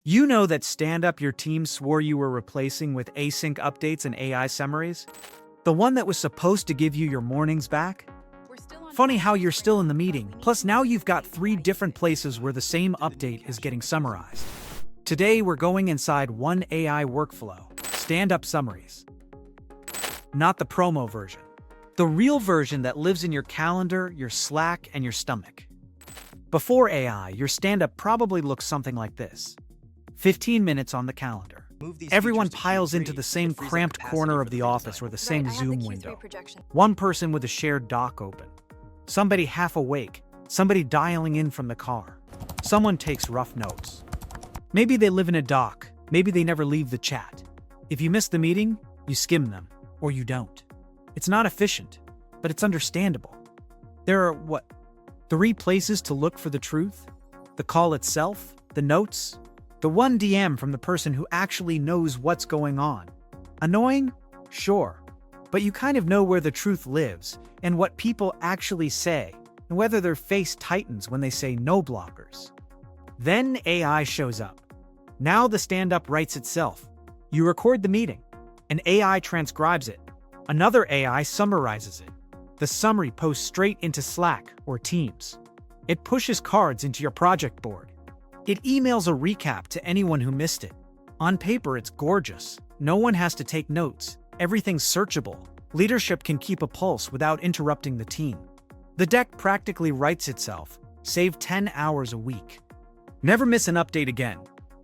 You know that Standup your team swore you were replacing with async updates and AI summaries? The one that was supposed to give you your mornings back? Funny how you're still in the meeting, plus now you've got 3 different places where the same update is getting summarized. Today we're going inside one AI workflow, Standup summaries. Not the promo version. The real version that lives in your calendar, your Slack, and your stomach. Before AI, your Standup probably looks something like this. 15 minutes on the calendar. Everyone piles into the same cramped corner of the office or the same Zoom window. One person with a shared doc open. Somebody half awake. Somebody dialing in from the car. Someone takes rough notes. Maybe they live in a dock. Maybe they never leave the chat. If you miss the meeting, you skim them, or you don't. It's not efficient, but it's understandable. There are, 3 places to look for the truth? The call itself, the notes, the one DM from the person who actually knows what's going on. Annoying? Sure. But you kind of know where the truth lives, and what people actually say, and whether their face tightens when they say no blockers. Then AI shows up. Now the stand-up writes itself. You record the meeting. An AI transcribes it. Another AI summarizes it. The summary posts straight into Slack or Teams. It pushes cards into your project board. It emails a recap to anyone who missed it. On paper, it's gorgeous. No one has to take notes. Everything's searchable. Leadership can keep a pulse without interrupting the team. The deck practically writes itself. Save 10 hours a week. Never miss an update again.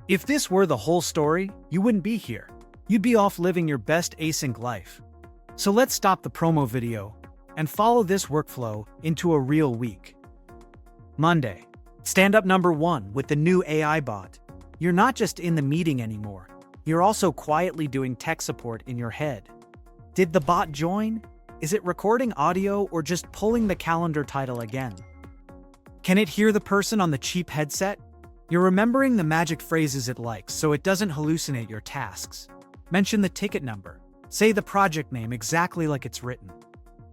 If this were the whole story, you wouldn't be here. You'd be off living your best async life. So let's stop the promo video and follow this workflow into a real week. Monday. Stand-up number 1 with the new AI bot. You're not just in the meeting anymore. You're also quietly doing tech support in your head. Did the bot join? Is it recording audio or just pulling the calendar title again? Can it hear the person on the cheap headset? You're remembering the magic phrases it likes so it doesn't hallucinate your tasks. Mention the ticket number. Say the project name exactly like it's written.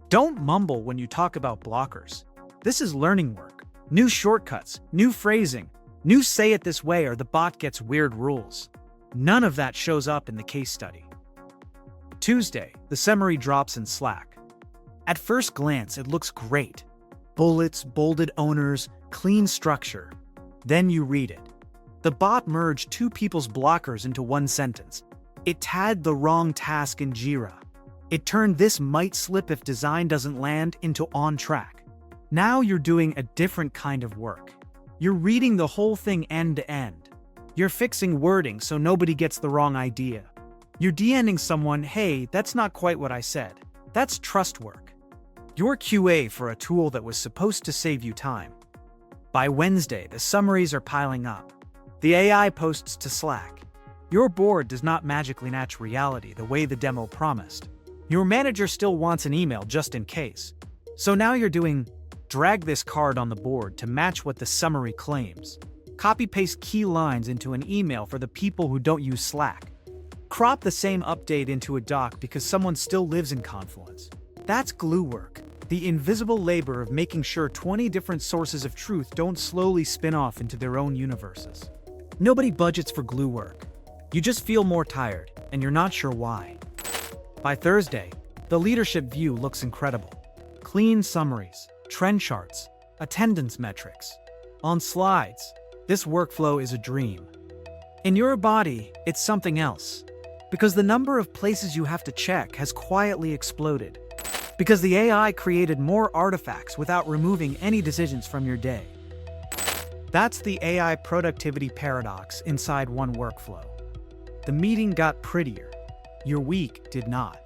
Don't mumble when you talk about blockers. This is learning work. New shortcuts, new phrasing, new say it this way or the bot gets weird rules. None of that shows up in the case study. Tuesday, the summary drops in Slack. At first glance, it looks great. Bullets, bolded owners, clean structure. Then you read it. The bot merged 2 people's blockers into one sentence. It tagged the wrong task in Jira. It turned "this might slip if design doesn't land" into "on track." Now you're doing a different kind of work. You're reading the whole thing end to end. You're fixing wording so nobody gets the wrong idea. You're DMing someone, "Hey, that's not quite what I said." That's trust work. You're QA for a tool that was supposed to save you time. By Wednesday, the summaries are piling up. The AI posts to Slack. Your board does not magically match reality the way the demo promised. Your manager still wants an email just in case. So now you're doing drag this card on the board to match what the summary claims. Copy-paste key lines into an email for the people who don't use Slack. Crop the same update into a doc because someone still lives in Confluence. That's glue work, the invisible labor of making sure 20 different sources of truth don't slowly spin off into their own universes. Nobody budgets for glue work. You just feel more tired, and you're not sure why. By Thursday, the leadership view looks incredible. Clean summaries, trend charts, attendance metrics. On slides, this workflow is a dream. In your body, it's something else. Because the number of places you have to check has quietly exploded. Because the AI created more artifacts without removing any decisions from your day. That's the AI productivity paradox inside one workflow. The meeting got prettier. Your week did not.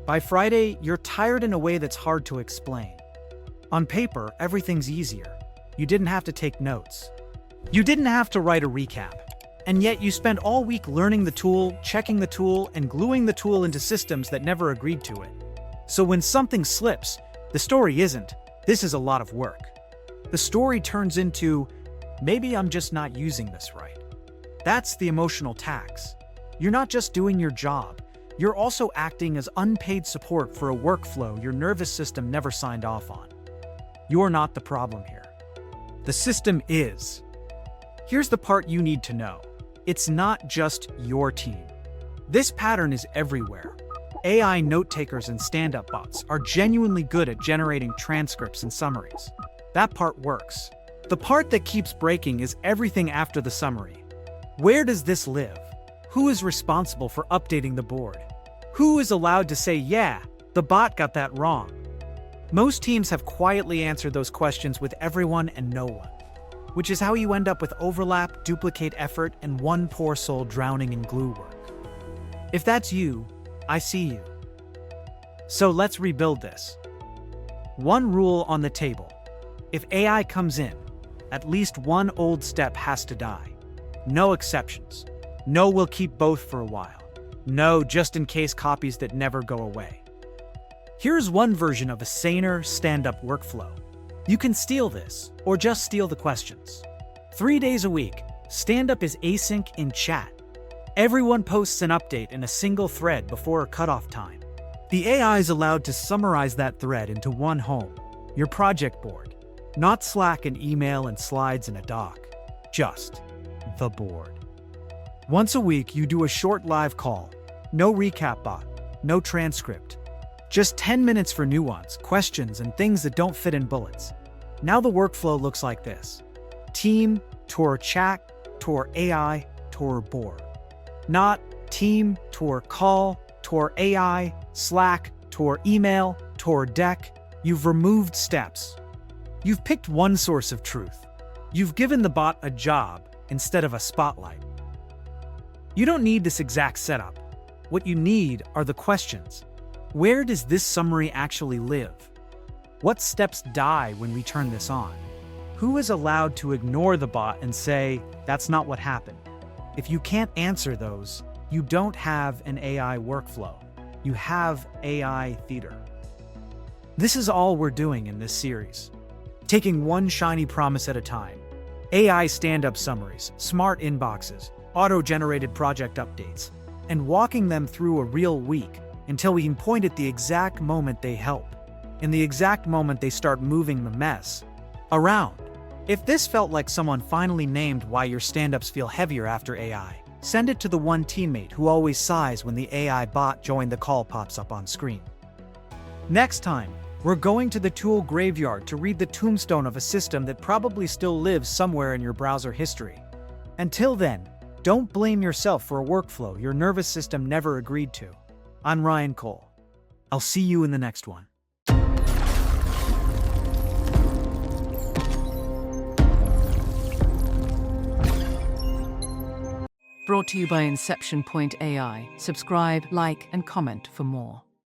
By Friday, you're tired in a way that's hard to explain. On paper, everything's easier. You didn't have to take notes. You didn't have to write a recap. And yet you spent all week learning the tool, checking the tool, and gluing the tool into systems that never agreed to it. So when something slips, the story isn't, "This is a lot of work." The story turns into, "Maybe I'm just not using this right." That's the emotional tax. You're not just doing your job. You're also acting as unpaid support for a workflow your nervous system never signed off on. You're not the problem here. The system is. Here's the part you need to know. It's not just your team. This pattern is everywhere. AI note-takers and stand-up bots are genuinely good at generating transcripts and summaries. That part works. The part that keeps breaking is everything after the summary. Where does this live? Who is responsible for updating the board? Who is allowed to say, yeah, the bot got that wrong? Most teams have quietly answered those questions with everyone and no one, which is how you end up with overlap, duplicate effort, and one poor soul drowning in glue work. If that's you, I see you. So let's rebuild this. One rule on the table. If AI comes in, at least one old step has to die. No exceptions. No, we'll keep both for a while. No, just in case copies that never go away. Here's one version of a saner stand-up workflow. You can steal this, or just steal the questions. 3 days a week, stand-up is async in chat. Everyone posts an update in a single thread before a cutoff time. The AI is allowed to summarize that thread into one home, your project board. Not Slack and email and slides in a doc. Just the board. Once a week, you do a short live call. No recap bot, no transcript. Just 10 minutes for nuance, questions, and things that don't fit in bullets. Now the workflow looks like this. Team, tour chat, tour AI, tour board. Not team, tour call, tour AI, Slack, tour email, tour deck. You've removed steps. You've picked one source of truth. You've given the bot a job instead of a spotlight. You don't need this exact setup. What you need are the questions. Where does this summary actually live? What steps die when we turn this on? Who is allowed to ignore the bot and say, that's not what happened? If you can't answer those, you don't have an AI workflow. You have AI theater. This is all we're doing in this series. Taking one shiny promise at a time. AI stand-up summaries, smart inboxes, auto-generated project updates, and walking them through a real week until we can point at the exact moment they help, in the exact moment they start moving the mess around. If this felt like someone finally named why your stand-ups feel heavier after AI, send it to the one teammate who always sighs when the AI bot join the call pops up on screen. Next time, we're going to the tool graveyard to read the tombstone of a system that probably still lives somewhere in your browser history. Until then, don't blame yourself for a workflow your nervous system never agreed to. I'm Ryan Cole. I'll see you in the next one. Brought to you by Inception Point AI. Subscribe, like, and comment for more.